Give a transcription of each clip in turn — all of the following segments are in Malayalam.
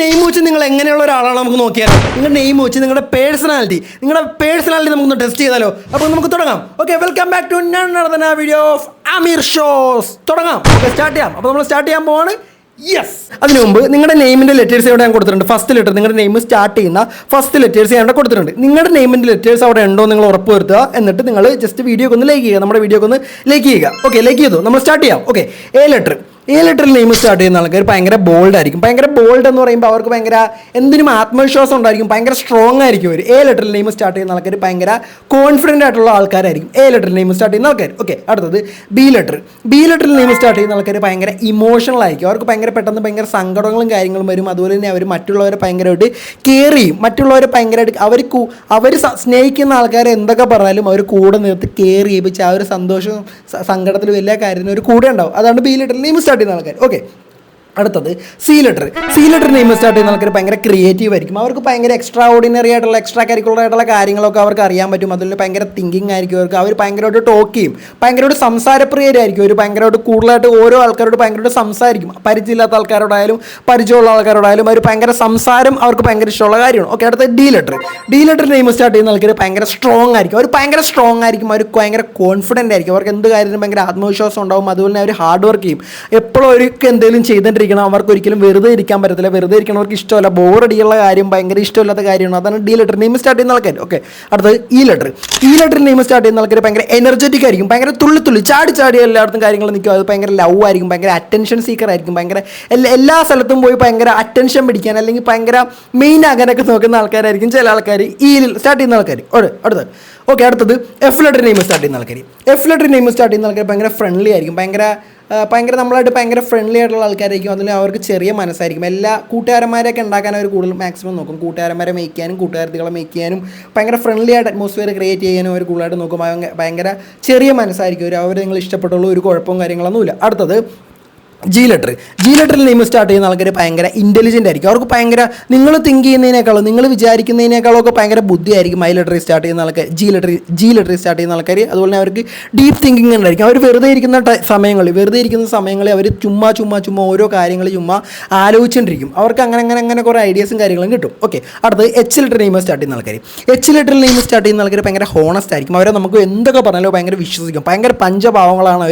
നെയിം വെച്ച് നിങ്ങൾ എങ്ങനെയുള്ള ഒരാളാണ് നമുക്ക് നോക്കിയാലോ. നിങ്ങളുടെ നെയിം വെച്ച് നിങ്ങളുടെ പേഴ്സണാലിറ്റി നമുക്കൊന്ന് ടെസ്റ്റ് ചെയ്താലോ. അപ്പോൾ നമുക്ക് തുടങ്ങാം. Okay, welcome back to video of Ameer shows. തുടങ്ങാം. ഓക്കെ, സ്റ്റാർട്ട് ചെയ്യാം. അപ്പോൾ നമ്മൾ സ്റ്റാർട്ട് ചെയ്യാൻ പോവാണ്. യെസ്. അതിനു മുമ്പ് നിങ്ങളുടെ നെയിമിൻ്റെ ലെറ്റേഴ്സ് ഇവിടെ ഞാൻ കൊടുത്തിട്ടുണ്ട്. ഫസ്റ്റ് ലെറ്റർ നിങ്ങളുടെ നെയിം സ്റ്റാർട്ട് ചെയ്യുന്ന ഫസ്റ്റ് ലെറ്റേഴ്സ് ഞാൻ ഇവിടെ കൊടുത്തിട്ടുണ്ട്. നിങ്ങളുടെ നെയിമിൻ്റെ ലെറ്റേഴ്സ് അവിടെ ഉണ്ടോ നിങ്ങൾ ഉറപ്പ് വരുത്തുക. എന്നിട്ട് നിങ്ങൾ ജസ്റ്റ് വീഡിയോക്ക് ഒന്ന് ലൈക്ക് ചെയ്യുക. നമ്മുടെ വീഡിയോക്ക് ഒന്ന് ലൈക്ക് ചെയ്യുക. ഓക്കെ, ലൈക്ക് ചെയ്തു. നമ്മൾ സ്റ്റാർട്ട് ചെയ്യാം. ഓക്കെ, എ ലെറ്ററിൽ നെയിം സ്റ്റാർട്ട് ചെയ്യുന്ന ആൾക്കാർ ഭയങ്കര ബോൾഡ് ആയിരിക്കും. ഭയങ്കര ബോൾഡ് എന്ന് പറയുമ്പോൾ അവർക്ക് ഭയങ്കര എന്തിനും ആത്മവിശ്വാസം ഉണ്ടായിരിക്കും. ഭയങ്കര സ്ട്രോങ് ആയിരിക്കും അവർ. എ ലെറ്ററിൽ നെയിം സ്റ്റാർട്ട് ചെയ്യുന്ന ആൾക്കാർ ഭയങ്കര കോൺഫിഡൻ്റ് ആയിട്ടുള്ള ആൾക്കാരായിരിക്കും എ ലെറ്ററിൽ നെയിം സ്റ്റാർട്ട് ചെയ്യുന്ന ആൾക്കാർ. ഓക്കെ, അടുത്തത് ബി ലെറ്ററിൽ നെയിം സ്റ്റാർട്ട് ചെയ്യുന്ന ആൾക്കാർ ഭയങ്കര ഇമോഷണൽ ആയിരിക്കും. അവർക്ക് പെട്ടെന്ന് ഭയങ്കര സങ്കടങ്ങളും കാര്യങ്ങളും വരും. അതുപോലെ തന്നെ അവർ മറ്റുള്ളവരെ ഭയങ്കരമായിട്ട് കെയർ ചെയ്യും. മറ്റുള്ളവരെ ഭയങ്കരമായിട്ട് അവർ സ്നേഹിക്കുന്ന ആൾക്കാരെ എന്തൊക്കെ പറഞ്ഞാലും അവർ കൂടെ നിർത്തി കെയർ ചെയ്യിപ്പിച്ച് ആ ഒരു സന്തോഷവും സങ്കടത്തിലും എല്ലാ കാര്യത്തിനും ഒരു കൂടെ ഉണ്ടാവും. അതാണ് ബി ലെറ്ററിൽ നെയിം സ്റ്റാർട്ട് ചെയ്യുന്ന ആൾക്കാർ. ഓക്കെ, അടുത്തത് സി ലെറ്റർ നെയിം സ്റ്റാർട്ട് ചെയ്യുന്ന ആൾക്കാർ ഭയങ്കര ക്രിയേറ്റീവ് ആയിരിക്കും. അവർക്ക് ഭയങ്കര എക്സ്ട്രാ ഓർഡിനറി ആയിട്ടുള്ള എക്സ്ട്രാ കരിക്കുലർ ആയിട്ടുള്ള കാര്യങ്ങളൊക്കെ അവർക്ക് അറിയാൻ പറ്റും. അതിൽ ഭയങ്കര തിങ്കിങ് ആയിരിക്കും അവർക്ക്. അവർ ഭയങ്കരമായിട്ട് ടോക്ക് ചെയ്യും. ഭയങ്കരമായിട്ട് സംസാരപ്രിയരായിരിക്കും. അവർ ഭയങ്കരമായിട്ട് കൂടുതലായിട്ട് ഓരോ ആൾക്കാരോട് ഭയങ്കരമായിട്ട് സംസാരിക്കും. പരിചയമില്ലാത്ത ആൾക്കാരോടായാലും പരിചയമുള്ള ആൾക്കാരോടായാലും അവർ ഭയങ്കര സംസാരം അവർക്ക് ഭയങ്കര ഇഷ്ടമുള്ള കാര്യമാണ്. ഓക്കെ, അടുത്തത് ഡി ലെറ്റർ നെയിം സ്റ്റാർട്ട് ചെയ്യുന്ന ആൾക്കാർ ഭയങ്കര സ്ട്രോങ് ആയിരിക്കും. അവർ ഭയങ്കര സ്ട്രോങ് ആയിരിക്കും. അവർ ഭയങ്കര കോൺഫിഡൻ്റ് ആയിരിക്കും. അവർക്ക് എന്ത് കാര്യത്തിനും ഭയങ്കര ആത്മവിശ്വാസം ഉണ്ടാവും. അതുപോലെ തന്നെ അവർ ഹാർഡ് വർക്ക് ചെയ്യും. എപ്പോഴും അവർക്ക് എന്തെങ്കിലും ചെയ്തിട്ട് അവർക്ക് ഒരിക്കലും വെറുതെ ഇരിക്കാൻ പറ്റത്തില്ല. വെറുതെ ഇരിക്കണവർക്ക് ഇഷ്ടമല്ല. ബോറടിയുള്ള കാര്യം ഭയങ്കര ഇഷ്ടമില്ലാത്ത കാര്യമാണ്. അതാണ് ഡി ലെറ്റർ നെയിം സ്റ്റാർട്ട് ചെയ്യുന്ന ആൾക്കാർ. ഓക്കെ, അടുത്തത് ഇ ലെറ്റർ നെയിം സ്റ്റാർട്ട് ചെയ്യുന്ന ആൾക്കാർ ഭയങ്കര എനർജറ്റിക് ആയിരിക്കും. ഭയങ്കര തുള്ളി ചാടി എല്ലായിടത്തും കാര്യങ്ങൾ നിൽക്കും. അത് ഭയങ്കര ലവ് ആയിരിക്കും. ഭയങ്കര അറ്റൻഷൻ സീക്കർ ആയിരിക്കും. ഭയങ്കര എല്ലാ സ്ഥലത്തും പോയി ഭയങ്കര അറ്റൻഷൻ പിടിക്കാൻ അല്ലെങ്കിൽ ഭയങ്കര മെയിൻ ആകാനൊക്കെ നോക്കുന്ന ആൾക്കാരായിരിക്കും ചില ആൾക്കാർ ഇയിൽ സ്റ്റാർട്ട് ചെയ്യുന്ന ആൾക്കാർ. അടുത്തത് ഓക്കെ, അടുത്തത് എഫ് ലെറ്റർ നെയിം സ്റ്റാർട്ട് ചെയ്യുന്ന ആൾക്കാർ ഭയങ്കര ഫ്രണ്ട്ലി ആയിരിക്കും. ഭയങ്കര നമ്മളായിട്ട് ഭയങ്കര ഫ്രണ്ട്ലി ആയിട്ടുള്ള ആൾക്കാരായിരിക്കും. അതിൽ അവർക്ക് ചെറിയ മനസ്സായിരിക്കും. എല്ലാ കൂട്ടുകാരന്മാരെയൊക്കെ ഉണ്ടാക്കാൻ അവർ കൂടുതൽ മാക്സിമം നോക്കും. കൂട്ടുകാരന്മാരെ മേയ്ക്കാനും കൂട്ടുകാരത്തികളെ മേയ്ക്കാനും ഭയങ്കര ഫ്രണ്ട്ലി ആയിട്ട് അറ്റ്മോസ്ഫിയർ ക്രിയേറ്റ് ചെയ്യാനും അവർ കൂടുതലായിട്ട് നോക്കും. ഭയങ്കര ചെറിയ മനസ്സായിരിക്കും. അവർ നിങ്ങൾ ഇഷ്ടപ്പെട്ടുള്ളൂ. ഒരു കുഴപ്പവും കാര്യങ്ങളൊന്നുമില്ല. അടുത്തത് ജി ലെറ്ററിൽ നെയിം സ്റ്റാർട്ട് ചെയ്യുന്ന ആൾക്കാർ ഭയങ്കര ഇൻ്റലിജൻ്റ് ആയിരിക്കും. അവർക്ക് ഭയങ്കര നിങ്ങൾ തിങ്ക് ചെയ്യുന്നതിനേക്കാളും നിങ്ങൾ വിചാരിക്കുന്നതിനേക്കാളും ഒക്കെ ഭയങ്കര ബുദ്ധിയായിരിക്കും ഐ ലെറ്ററിൽ സ്റ്റാർട്ട് ചെയ്യുന്ന ആൾക്കാർ. ജി ലെറ്ററിൽ സ്റ്റാർട്ട് ചെയ്യുന്ന ആൾക്കാർ അതുപോലെ തന്നെ അവർക്ക് ഡീപ്പ് തിങ്കിങ് ഉണ്ടായിരിക്കും. അവർ വെറുതെ ഇരിക്കുന്ന സമയങ്ങളിൽ അവർ ചുമ്മാ ഓരോ കാര്യങ്ങൾ ചുമ്മാ ആലോചിച്ചുകൊണ്ടിരിക്കും. അവർക്ക് അങ്ങനെ കുറേ ഐഡിയാസും കാര്യങ്ങളും കിട്ടും. ഓക്കെ, അടുത്തത് എച്ച് ലെറ്റർ നെയിം സ്റ്റാർട്ട് ചെയ്യുന്ന ആൾക്കാർ ഭയങ്കര ഹോണസ്റ്റ് ആയിരിക്കും. അവരെ നമുക്ക് എന്തൊക്കെ പറഞ്ഞാലും ഭയങ്കര വിശ്വസിക്കും. ഭയങ്കര പഞ്ചഭാവങ്ങളാണ്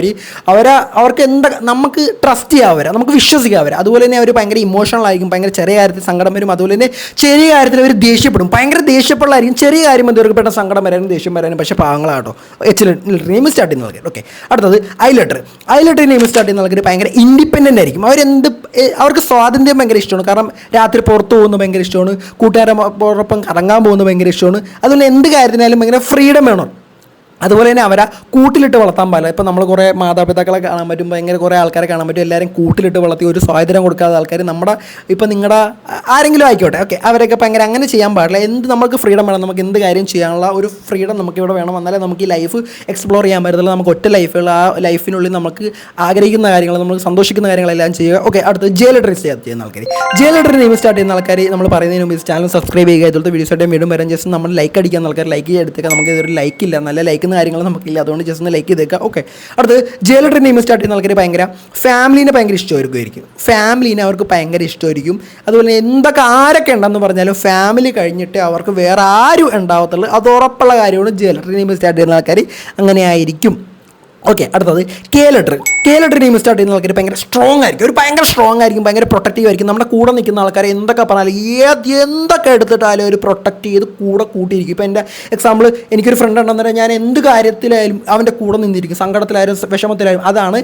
അവർക്ക് നമുക്ക് ട്രസ്റ്റ് ചെയ്യാവരെ, നമുക്ക് വിശ്വസിക്കാവരെ. അതുപോലെ തന്നെ അവർ ഭയങ്കര ഇമോഷണൽ ആയിരിക്കും. ഭയങ്കര ചെറിയ കാര്യത്തിൽ സങ്കടം വരും. അതുപോലെ തന്നെ ചെറിയ കാര്യത്തിൽ അവർ ദേഷ്യപ്പെടും. ഭയങ്കര ദേഷ്യപ്പെടായിരിക്കും. ചെറിയ കാര്യം മതി അവർക്ക് പെട്ടെന്ന് സങ്കടം വരാനും ദേഷ്യം വരാനും. പക്ഷേ പാവങ്ങളാട്ടോ എച്ച് ലെറ്റർ നെയിം സ്റ്റാർട്ട് ചെയ്യുന്ന ആൾക്കാർ. ഓക്കെ, അടുത്തത് ഐ ലെറ്റർ നെയിം സ്റ്റാർട്ട് ചെയ്യുന്ന ആൾക്കാർ ഭയങ്കര ഇൻഡിപെൻഡൻ്റ് ആയിരിക്കും. അവർക്ക് സ്വാതന്ത്ര്യം ഭയങ്കര ഇഷ്ടമാണ്. കാരണം രാത്രി പുറത്ത് പോകുന്നത് ഭയങ്കര ഇഷ്ടമാണ്. കൂട്ടുകാരോടൊപ്പം കറങ്ങാൻ പോകുന്നത് ഭയങ്കര ഇഷ്ടമാണ്. അതുപോലെ എന്ത് കാര്യത്തിനായാലും ഭയങ്കര ഫ്രീഡം വേണം. അതുപോലെ തന്നെ അവരെ കൂട്ടിലിട്ട് വളർത്താൻ പാടില്ല. ഇപ്പോൾ നമ്മൾ കുറേ മാതാപിതാക്കളെ കാണാൻ പറ്റും. ഭയങ്കര കുറേ ആൾക്കാരെ കാണാൻ പറ്റും. എല്ലാവരും കൂട്ടിലിട്ട് വളർത്തി ഒരു സ്വാതന്ത്ര്യം കൊടുക്കാത്ത ആൾക്കാർ നിങ്ങളുടെ ആരെങ്കിലും ആയിക്കോട്ടെ. ഓക്കെ, അവരൊക്കെ ഭയങ്കര അങ്ങനെ ചെയ്യാൻ പാടില്ല. നമുക്ക് ഫ്രീഡം വേണം. നമുക്ക് എന്ത് കാര്യം ചെയ്യാനുള്ള ഒരു ഫ്രീഡം നമുക്കിവിടെ വേണം. എന്നാലേ നമുക്ക് ഈ ലൈഫ് എക്സ്പ്ലോർ ചെയ്യാൻ പറ്റത്തുള്ളൂ. നമുക്ക് ഒറ്റ ലൈഫുകൾ, ആ ലൈഫിനുള്ളിൽ നമുക്ക് ആഗ്രഹിക്കുന്ന കാര്യങ്ങൾ, നമുക്ക് സന്തോഷിക്കുന്ന കാര്യങ്ങളെല്ലാം ചെയ്യുക. ഓക്കെ, അടുത്ത് ജെ ലെറ്റർ ചെയ്യുന്ന ആൾക്കാർ. ജെ ലെറ്റർ നെയിം സ്റ്റാർട്ട് ചെയ്യുന്ന ആൾക്കാർ നമ്മൾ പറയുന്നതിന് മുമ്പ് ചാനൽ സബ്സ്ക്രൈബ് ചെയ്യുക. ഇതുപോലത്തെ വീഡിയോസായിട്ട് വീണ്ടും വരാൻ ജസ്റ്റ് നമ്മൾ ലൈക്ക് അടിക്കുന്ന ആൾക്കാർ ലൈക്ക് ചെയ്തെടുത്തേക്കാം. നമുക്ക് ഇതൊരു ലൈക്ക് ഇല്ല, നല്ല ലൈക്ക് കാര്യങ്ങൾ നമുക്കില്ല. അതുകൊണ്ട് ജസ്റ്റ് ഒന്ന് ലൈക്ക് ചെയ്തേക്കാം. ഓക്കെ, അടുത്ത് ജെ ലെറ്റർ നെയിം സ്റ്റാർട്ട് ചെയ്യുന്ന ആൾക്കാർ ഭയങ്കര ഫാമിലീനെ ഭയങ്കര ഇഷ്ടമായിരിക്കും. ഫാമിലീനെ അവർക്ക് ഭയങ്കര ഇഷ്ടമായിരിക്കും. അതുപോലെ എന്തൊക്കെ ആരൊക്കെ ഉണ്ടെന്ന് പറഞ്ഞാലും ഫാമിലി കഴിഞ്ഞിട്ട് അവർക്ക് വേറെ ആരും ഉണ്ടാവത്തുള്ളൂ. അത് ഉറപ്പുള്ള കാര്യമാണ്. ജെ ലെറ്റർ നെയിം സ്റ്റാർട്ട് ചെയ്യുന്ന ആൾക്കാർ അങ്ങനെ ആയിരിക്കും. ഓക്കെ, അടുത്തത് കെ ലെറ്റർ നെയിം സ്റ്റാർട്ട് ചെയ്യുന്ന ആൾക്കാർ ഭയങ്കര സ്ട്രോങ് ആയിരിക്കും. ഭയങ്കര പ്രൊട്ടക്റ്റീവ് ആയിരിക്കും. നമ്മുടെ കൂടെ നിൽക്കുന്ന ആൾക്കാരെ എന്തൊക്കെ പറഞ്ഞാലും എന്തൊക്കെ എടുത്തിട്ടാലും ഒരു പ്രൊട്ടക്റ്റ് ചെയ്ത് കൂട്ടിയിരിക്കും. ഇപ്പോൾ എൻ്റെ എക്സാമ്പിൾ, എനിക്കൊരു ഫ്രണ്ട് ഉണ്ടെന്ന് പറഞ്ഞാൽ ഞാൻ എന്ത് കാര്യത്തിലായാലും അവൻ്റെ കൂടെ നിന്നിരിക്കും. സങ്കടത്തിലായാലും വിഷമത്തിലായാലും. അതാണ്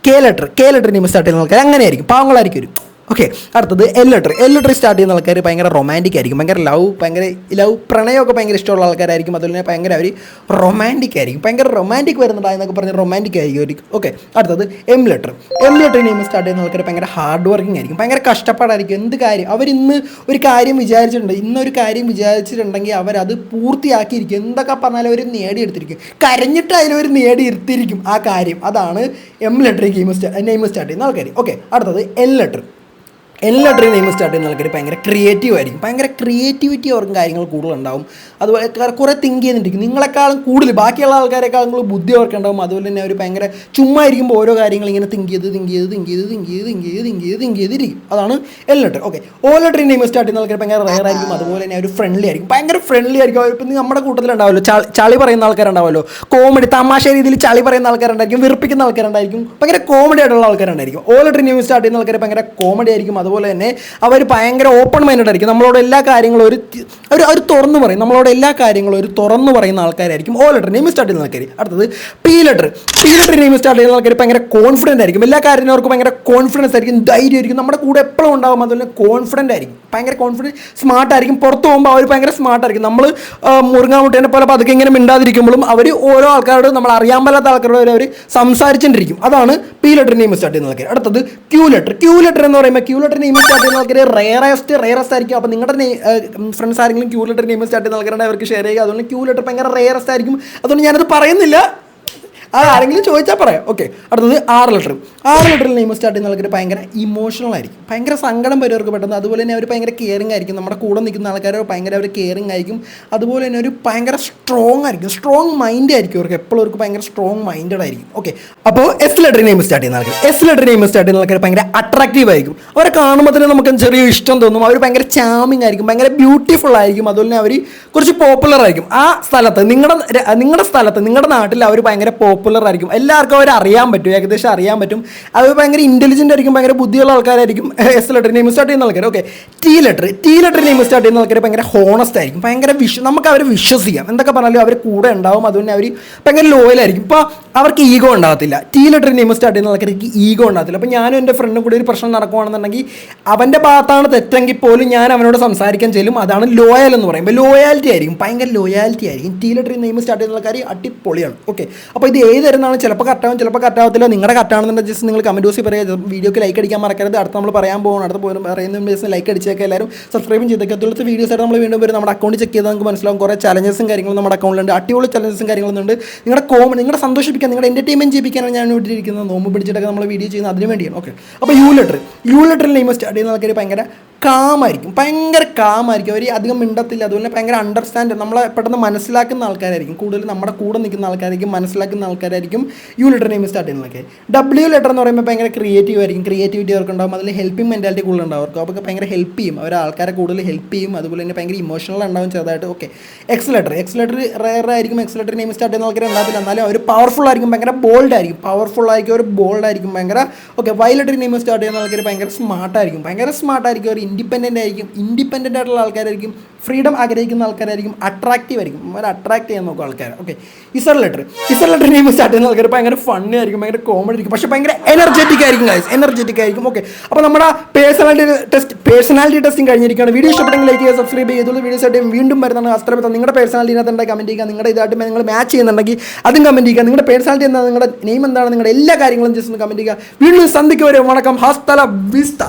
കെ ലെറ്റർ നെയിം സ്റ്റാർട്ട് ചെയ്യുന്ന ആൾക്കാർ അങ്ങനെയായിരിക്കും. പാവങ്ങളായിരിക്കും. ഓക്കെ, അടുത്തത് എൽ ലെറ്റർ സ്റ്റാർട്ട് ചെയ്യുന്ന ആൾക്കാർ ഭയങ്കര റൊമാൻറ്റിക് ആയിരിക്കും. ഭയങ്കര ലവ് പ്രണയമൊക്കെ ഭയങ്കര ഇഷ്ടമുള്ള ആൾക്കാരായിരിക്കും. അതുപോലെ തന്നെ ഭയങ്കര അവർ റൊമാൻറ്റിക് ആയിരിക്കും. ഭയങ്കര റൊമാൻറ്റിക് വരുന്നുണ്ടായെന്നൊക്കെ പറഞ്ഞ് റൊമാൻറ്റിക് ആയിരിക്കും. ഓക്കെ, അടുത്തത് എം ലെറ്റർ നെയിം സ്റ്റാർട്ട് ചെയ്യുന്ന ആൾക്കാർ ഭയങ്കര ഹാർഡ് വർക്കിംഗ് ആയിരിക്കും. ഭയങ്കര കഷ്ടപ്പാടായിരിക്കും. എന്ത് കാര്യം അവരിന്ന് ഒരു കാര്യം വിചാരിച്ചിട്ടുണ്ടെങ്കിൽ അവരത് പൂർത്തിയാക്കിയിരിക്കും. എന്തൊക്കെ പറഞ്ഞാലും അവർ നേടിയെടുത്തിരിക്കും. കരഞ്ഞിട്ട് അതിലവർ നേടിയെടുത്തിരിക്കും ആ കാര്യം. അതാണ് എം ലെറ്റർ നെയിം സ്റ്റാർട്ട് ചെയ്യുന്ന ആൾക്കാർ. ഓക്കെ, അടുത്തത് എൽ ലെറ്റർ എൽ ലെറ്ററിൽ നെയിം സ്റ്റാർട്ട് ചെയ്യുന്ന ആൾക്കാർ ഭയങ്കര ക്രിയേറ്റീവ് ആയിരിക്കും, ഭയങ്കര ക്രിയേറ്റിവിറ്റി അവർക്ക് കാര്യങ്ങൾ കൂടുതലുണ്ടാവും. അതുപോലെ കുറേ തിങ്ക് ചെയ്തിട്ടിരിക്കും, നിങ്ങളെക്കാളും കൂടുതൽ ബാക്കിയുള്ള ആൾക്കാരെക്കാളും കൂടുതൽ ബുദ്ധി അവർക്ക് ഉണ്ടാവും. അതുപോലെ തന്നെ അവർ ഭയങ്കര ചുമ്മാ ഇരിക്കുമ്പോൾ ഓരോ കാര്യങ്ങൾ ഇങ്ങനെ തിങ്ക് ചെയ്തിരിക്കും. അതാണ് എൽ ലെറ്റർ. ഓക്കെ, ഓ ലെറ്ററിൽ നെയിം സ്റ്റാർട്ട് ചെയ്യുന്ന ആൾക്കാർ ഭയങ്കര റെയർ ആയിരിക്കും. അതുപോലെ തന്നെ അവർ ഫ്രണ്ട്ലി ആയിരിക്കും, ഭയങ്കര ഫ്രണ്ട്ലി ആയിരിക്കും. അവരിപ്പം നമ്മുടെ കൂട്ടത്തിലുണ്ടാവുമല്ലോ ചളി പറയുന്ന ആൾക്കാരുണ്ടാവുമല്ലോ, കോമഡി തമാശ രീതിയിൽ ചളി പറയുന്ന ആൾക്കാരുണ്ടായിരിക്കും, വെറുപ്പിക്കുന്ന ആൾക്കാരുണ്ടായിരിക്കും, ഭയങ്കര കോമഡി ആയിട്ടുള്ള ആൾക്കാരുണ്ടായിരിക്കും. ഓ ലെറ്ററിൽ നെയിം സ്റ്റാർട്ട് ചെയ്യുന്ന ആൾക്കാർ ഭയങ്കര കോമഡി ആയിരിക്കും. അതുപോലെ തന്നെ അവർ ഭയങ്കര ഓപ്പൺ മൈൻഡഡ് ആയിരിക്കും, നമ്മളോട് എല്ലാ കാര്യങ്ങളും ഒരു തുറന്നു പറയും, നമ്മളോട് എല്ലാ കാര്യങ്ങളും ഒരു തുറന്നു പറയുന്ന ആൾക്കാരായിരിക്കും ഓ ലെറ്റർ നെയിം സ്റ്റാർട്ട് ചെയ്യുന്ന ആൾക്കാർ. അടുത്തത് പി ലെറ്റർ നെയിം സ്റ്റാർട്ട് ചെയ്യുന്ന ആൾക്കാർ ഭയങ്കര കോൺഫിഡൻ്റ് ആയിരിക്കും, എല്ലാ കാര്യത്തിനും അവർക്ക് ഭയങ്കര കോൺഫിഡൻസ് ആയിരിക്കും, ധൈര്യമായിരിക്കും, നമ്മുടെ കൂടെ എപ്പോഴും ഉണ്ടാവും. അതുപോലെ കോൺഫിഡൻ്റ് ആയിരിക്കും, ഭയങ്കര കോൺഫിഡൻറ്റ്, സ്മാർട്ട് ആയിരിക്കും. പുറത്ത് പോകുമ്പോൾ അവർ ഭയങ്കര സ്മാർട്ട് ആയിരിക്കും. നമ്മൾ മുറുങ്ങാമുട്ടേനെ പോലെ പതുക്കെ ഇങ്ങനെ മിണ്ടാതിരിക്കുമ്പോഴും അവർ ഓരോ ആൾക്കാരോട്, നമ്മൾ അറിയാൻ പാടാത്ത ആൾക്കാരോട് അവർ സംസാരിച്ചുകൊണ്ടിരിക്കും. അതാണ് പി ലെറ്റർ നെയിം സ്റ്റാർട്ട് ചെയ്യുന്ന ആൾക്കാർ. അടുത്തത് ക്യൂ ലെറ്റർ എന്ന് പറയുമ്പോൾ ക്യൂ ലെറ്റർ നെയിം സ്റ്റാർട്ട് ചെയ്യുന്ന ആൾക്കാർ റെയറസ്റ്റ് ആയിരിക്കും. അപ്പോൾ നിങ്ങളുടെ ഫ്രണ്ട്സ് ആരെങ്കിലും ക്യൂ ലെറ്റർ നെയിം സ്റ്റാർട്ട് ചെയ്യുന്ന ആൾക്കാരുടെ അവർക്ക് ഷെയർ ചെയ്യുക. അതുകൊണ്ട് ക്യൂ ലെറ്റർ ഭയങ്കര റെയറസ്റ്റ് ആയിരിക്കും. അതുകൊണ്ട് ഞാനത് പറയുന്നില്ല, ആരെങ്കിലും ചോദിച്ചാൽ പറയാം. ഓക്കെ, അടുത്തത് ആർ ലെറ്ററിൽ നെയിം സ്റ്റാർട്ട് ചെയ്യുന്ന ആൾക്കാർ ഭയങ്കര ഇമോഷണൽ ആയിരിക്കും, ഭയങ്കര സങ്കടം വരും അവർക്ക് പെട്ടെന്ന്. അതുപോലെ തന്നെ അവർ ഭയങ്കര കെയറിങ് ആയിരിക്കും, നമ്മുടെ കൂടെ നിൽക്കുന്ന ആൾക്കാർ ഭയങ്കര അവർ കെയറിങ് ആയിരിക്കും. അതുപോലെ തന്നെ ഒരു ഭയങ്കര സ്ട്രോങ് ആയിരിക്കും, സ്ട്രോങ് മൈൻഡ് ആയിരിക്കും അവർക്ക്, എപ്പോഴും അവർക്ക് ഭയങ്കര സ്ട്രോങ് മൈൻഡഡ് ആയിരിക്കും. ഓക്കെ, അപ്പോൾ എസ് ലെറ്ററിൽ നെയിം സ്റ്റാർട്ട് ചെയ്യുന്ന ആൾക്കാർ ഭയങ്കര അട്രാക്റ്റീവ് ആയിരിക്കും. അവരെ കാണുമ്പോൾ തന്നെ നമുക്ക് ചെറിയ ഇഷ്ടം തോന്നും. അവർ ഭയങ്കര ചാമിങ് ആയിരിക്കും, ഭയങ്കര ബ്യൂട്ടിഫുൾ ആയിരിക്കും. അതുപോലെ തന്നെ അവർ കുറച്ച് പോപ്പുലർ ആയിരിക്കും. ആ സ്ഥലത്ത്, നിങ്ങളുടെ നാട്ടിൽ അവർ ഭയങ്കര പോപ്പുലർ ആയിരിക്കും, എല്ലാവർക്കും അവർ അറിയാൻ പറ്റും, ഏകദേശം അറിയാൻ പറ്റും. അവർ ഭയങ്കര ഇൻ്റലിജൻ്റ് ആയിരിക്കും, ഭയങ്കര ബുദ്ധിയുള്ള ആൾക്കാരായിരിക്കും എസ് ലെറ്റർ നെയിം സ്റ്റാർട്ട് ചെയ്യുന്ന ആൾക്കാർ. Okay, T letter name start ചെയ്യുന്ന ആൾക്കാർ ഭയങ്കര ഹോണസ്റ്റ് ആയിരിക്കും, ഭയങ്കര നമുക്ക് അവരെ വിശ്വസിക്കാം, എന്തൊക്കെ പറഞ്ഞാലും അവർ കൂടെ ഉണ്ടാവും. അതുകൊണ്ട് അവർ ഭയങ്കര ലോയലായിരിക്കും. ഇപ്പോൾ അവർക്ക് ഈഗോ ഉണ്ടാകത്തില്ല. ടി ലെറ്റർ നെയിം സ്റ്റാർട്ട് ചെയ്യുന്ന ആൾക്കാർക്ക് ഈഗോ ഉണ്ടാകത്തില്ല. അപ്പോൾ ഞാനും എൻ്റെ ഫ്രണ്ടും കൂടി ഒരു പ്രശ്നം നടക്കുകയാണെന്നുണ്ടെങ്കിൽ അവൻ്റെ ഭാഗത്താണ് തെറ്റെങ്കിൽ പോലും ഞാൻ അവനോട് സംസാരിക്കാൻ ചെല്ലും. അതാണ് ലോയൽ എന്ന് പറയുമ്പോൾ, ലോയാലിറ്റി ആയിരിക്കും, ഭയങ്കര ലോയാലിറ്റി ആയിരിക്കും. ടി ലെറ്റർ നെയിം സ്റ്റാർട്ട് ചെയ്യുന്ന ആൾക്കാർ അടിപൊളിയാണ്. ഓക്കെ, അപ്പോൾ ഇത് ഏത് തരുന്നതാണ്, ചിലപ്പോൾ കറക്റ്റാവും, ചിലപ്പോൾ കറക്റ്റാവത്തില്ല. നിങ്ങളുടെ കറക്റ്റാണെന്നുണ്ടെങ്കിൽ ജസ്റ്റ് നിങ്ങൾ കമൻറ്റ് ബോക്സിൽ പറയുക, വീഡിയോക്ക് ലൈക്ക് അടിക്കാൻ മറക്കരുത്. അടുത്ത് നമ്മൾ പറയാൻ പോകും, അടുത്ത് പറയുന്ന ദിവസം ലൈക്ക് അടിച്ചേക്കെ, എല്ലാവരും സബ്സ്ക്രൈബും ചെയ്തേക്കുക. അതുപോലത്തെ വീഡിയോസ് ആയിട്ട് നമ്മൾ വീണ്ടും വരും. നമ്മുടെ അക്കൗണ്ട് ചെക്ക് ചെയ്താൽ നമുക്ക് മനസ്സിലാവും കുറേ ചലഞ്ചസും കാര്യങ്ങളും നമ്മുടെ അക്കൗണ്ടിലുണ്ട്, അടിപൊളി ചലഞ്ചസും കാര്യങ്ങളും ഉണ്ട്. നിങ്ങളുടെ സന്തോഷിപ്പിക്കാൻ, നിങ്ങളുടെ എൻ്റർടൈൻമെൻറ്റ് ചെയ്യിപ്പിക്കാനാണ് ഞാൻ വിട്ടിരിക്കുന്നത്. നോമ്പ് പിടിച്ചിട്ടൊക്കെ നമ്മൾ വീഡിയോ ചെയ്യുന്നത് അതിന് വേണ്ടിയാണ്. ഓക്കെ, അപ്പോൾ യു ലെറ്ററിൽ നെയിം സ്റ്റാർട്ട് ചെയ്യുന്ന ആൾക്കാർ ഭയങ്കര കാമായിരിക്കും, അവർ അധികം മിണ്ടത്തില്ല. അതുപോലെ ഭയങ്കര അണ്ടർസ്റ്റാൻഡ്, നമ്മളെ പെട്ടെന്ന് മനസ്സിലാക്കുന്ന ആൾക്കാരായിരിക്കും, കൂടുതൽ നമ്മുടെ കൂടെ നിൽക്കുന്ന ആൾക്കാരായിരിക്കും, മനസ്സിലാക്കുന്ന ആൾക്കാരായിരിക്കും യു ലെറ്റർ നെയിം സ്റ്റാർട്ട് ചെയ്യുന്നതൊക്കെ. ഡബ്ല്യു ലെറ്റർ എന്ന് പറയുമ്പോൾ ഭയങ്കര ക്രിയേറ്റീവ് ആയിരിക്കും, ക്രിയേറ്റിവിറ്റി അവർക്ക് ഉണ്ടാവും. അതിൽ ഹെൽപ്പിംഗ് മെൻറ്റാലിറ്റി കൂടുതലുണ്ടാവും അവർക്ക്, അവർക്ക് ഭയങ്കര ഹെൽപ്പ് ചെയ്യും, അവർ ആൾക്കാരെ കൂടുതൽ ഹെൽപ്പ് ചെയ്യും. അതുപോലെ തന്നെ ഭയങ്കര ഇമോഷണൽ ഉണ്ടാവും ചെറുതായിട്ട്. ഓക്കെ, എക്സ് ലെറ്റർ റെയർ ആയിരിക്കും. എക്സ് ലെറ്റർ നെയിം സ്റ്റാർട്ട് ചെയ്യുന്ന ആൾക്കാർ ഉണ്ടാകത്തില്ല, എന്നാലും അവർ പവർഫുൾ ആയിരിക്കും, ഭയങ്കര ബോൾഡ് ആയിരിക്കും, അവർ ബോൾഡ് ആയിരിക്കും ഭയങ്കര. Okay, Y letter name start ചെയ്യുന്ന ആൾക്കാർ ഭയങ്കര സ്മാർട്ടായിരിക്കും, അവർ ഇൻഡിപെൻഡൻ്റ് ആയിട്ടുള്ള ആൾക്കാരായിരിക്കും, ഫ്രീഡം ആഗ്രഹിക്കുന്ന ആൾക്കാരായിരിക്കും, അട്രാക്റ്റീവ് ആയിരിക്കും, അവർ അട്രാക്ട് ചെയ്യാൻ നോക്കുക ആൾക്കാർ. ഓക്കെ, ഇസർ ലെറ്റർ നെയിം സ്റ്റാർട്ട് ചെയ്യുന്ന ആൾക്കാർ ഭയങ്കര ഫണ്ണി ആയിരിക്കും, ഭയങ്കര കോമഡി ആയിരിക്കും, പക്ഷേ ഭയങ്കര എനർജറ്റിക് ആയിരിക്കും. ഓക്കെ, അപ്പോൾ നമ്മുടെ പേഴ്സണാലിറ്റി ടെസ്റ്റിംഗ് കഴിഞ്ഞിരിക്കുകയാണ്. വീഡിയോ ഇഷ്ടപ്പെട്ടെങ്കിൽ ലൈക്ക് ചെയ്യുക, സബ്സ്ക്രൈബ് ചെയ്യുക. വീഡിയോസ് ആയിട്ട് വീണ്ടും വരുന്നതാണ്. അസ്ത്രബദ്ധം നിങ്ങളുടെ പേഴ്സണാലിറ്റിനകത്ത് എന്താ കമൻറ്റ് ചെയ്യുക, നിങ്ങളുടെ ഇതായിട്ട് നിങ്ങൾ മാച്ച് ചെയ്യുന്നുണ്ടെങ്കിൽ അതും കമൻറ്റ് ചെയ്യുക. നിങ്ങളുടെ പേഴ്സണാലിറ്റി എന്താണ്, നിങ്ങളുടെ നെയിം എന്താണ്, നിങ്ങളുടെ എല്ലാ കാര്യങ്ങളും ജസ്റ്റ് ഒന്ന് കമൻറ്റ് ചെയ്യുക. വീണ്ടും സന്ധിക്ക് വരെ വണക്കം, ഹസ്തല വിസ്ത.